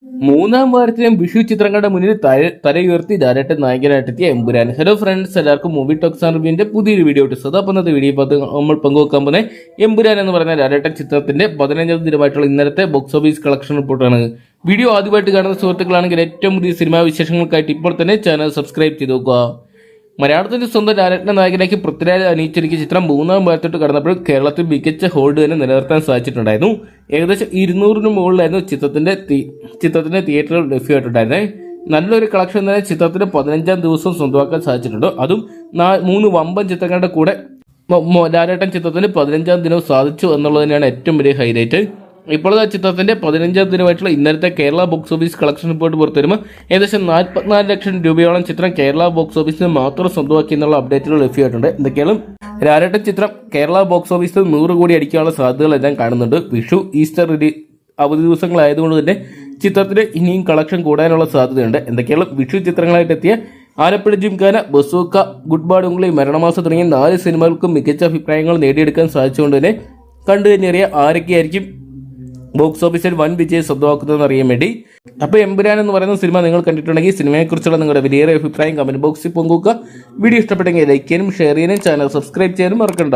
മൂന്നാം വാരത്തിലും വിഷു ചിത്രങ്ങളുടെ മുന്നിൽ തലയുയർത്തി ലാലേട്ടൻ നായകനായിട്ടെത്തിയ എമ്പുരാൻ. ഹലോ ഫ്രണ്ട്സ്, എല്ലാവർക്കും മൂവി ടോക്സ് ആൻഡ് റിവ്യൂവിന്റെ പുതിയൊരു വീഡിയോ ഇട്ട് സദാപ്പന്നത്തെ വീഡിയോ നമ്മൾ പങ്കുവെക്കാൻ പോകുന്ന എമ്പുരാൻ എന്ന് പറയുന്ന ലാലേട്ടൻ ചിത്രത്തിന്റെ 15ാം ദിനമായിട്ടുള്ള ഇന്നലത്തെ ബോക്സ് ഓഫീസ് കളക്ഷൻ റിപ്പോർട്ടാണ്. വീഡിയോ ആദ്യമായിട്ട് കാണുന്ന സുഹൃത്തുക്കളാണെങ്കിൽ ഏറ്റവും പുതിയ സിനിമാ വിശേഷങ്ങൾക്കായിട്ട് ഇപ്പോൾ തന്നെ ചാനൽ സബ്സ്ക്രൈബ് ചെയ്ത് നോക്കുക. മലയാളത്തിന്റെ സ്വന്തം ലാലേട്ടനെ നായകനാക്കി പൃഥ്വിരാജ് അണിയിച്ചൊരുക്കിയ ചിത്രം മൂന്നാം വാരത്തോട്ട് കടന്നപ്പോൾ കേരളത്തിൽ മികച്ച ഹോൾഡ് തന്നെ നിലനിർത്താൻ സാധിച്ചിട്ടുണ്ടായിരുന്നു. ഏകദേശം 200-ന് മുകളിലായിരുന്നു ചിത്രത്തിന്റെ തിയേറ്ററുകൾ ലഭ്യമായിട്ടുണ്ടായിരുന്നത്. നല്ലൊരു കളക്ഷൻ തന്നെ ചിത്രത്തിന് 15ാം ദിവസം സ്വന്തമാക്കാൻ സാധിച്ചിട്ടുണ്ട്. അതും 3 വമ്പൻ ചിത്രങ്ങളുടെ കൂടെ ലാലേട്ടൻ ചിത്രത്തിന് 15ാം ദിനം സാധിച്ചു എന്നുള്ളത് തന്നെയാണ് ഏറ്റവും വലിയ ഹൈലൈറ്റ്. ഇപ്പോൾ ആ ചിത്രത്തിന്റെ 15ാം ദിനമായിട്ടുള്ള ഇന്നലത്തെ Kerala box office collection report പുറത്തുവരുമ്പോൾ ഏകദേശം 44 ലക്ഷം രൂപയോളം ചിത്രം കേരള ബോക്സ് ഓഫീസിന് മാത്രം സ്വന്തമാക്കി എന്നുള്ള അപ്ഡേറ്റുകൾ ലഭ്യമായിട്ടുണ്ട്. എന്തൊക്കെയാണ് ലാലേട്ടൻ ചിത്രം കേരള ബോക്സ് ഓഫീസിൽ 100 കോടി അടിക്കാനുള്ള സാധ്യതകളെല്ലാം കാണുന്നുണ്ട്. വിഷു, ഈസ്റ്റർ അവധി ദിവസങ്ങളായതുകൊണ്ട് തന്നെ ചിത്രത്തിന് ഇനിയും കളക്ഷൻ കൂടാനുള്ള സാധ്യതയുണ്ട്. എന്തൊക്കെയാണ് വിഷു ചിത്രങ്ങളായിട്ട് എത്തിയ Alappuzha gymkhana, bazooka, good bad ugly, Maranamass തുടങ്ങിയ 4 സിനിമകൾക്കും മികച്ച അഭിപ്രായങ്ങൾ നേടിയെടുക്കാൻ സാധിച്ചുകൊണ്ട് തന്നെ കണ്ടു തന്നെയറിയ ആരൊക്കെയായിരിക്കും ബോക്സ് ഓഫീസിൽ വൻ വിജയം സ്വന്തമാക്കുന്നതെന്ന് അറിയാൻ വേണ്ടി. അപ്പോൾ എമ്പുരാൻ എന്ന് പറയുന്ന സിനിമ നിങ്ങൾ കണ്ടിട്ടുണ്ടെങ്കിൽ സിനിമയെക്കുറിച്ചുള്ള നിങ്ങളുടെ വലിയ അഭിപ്രായം കമന്റ് ബോക്സിൽ പങ്കുവെക്കുക. വീഡിയോ ഇഷ്ടപ്പെട്ടെങ്കിൽ ലൈക്ക് ചെയ്യാനും ഷെയർ ചെയ്യാനും ചാനൽ സബ്സ്ക്രൈബ് ചെയ്യാനും മറക്കണ്ട.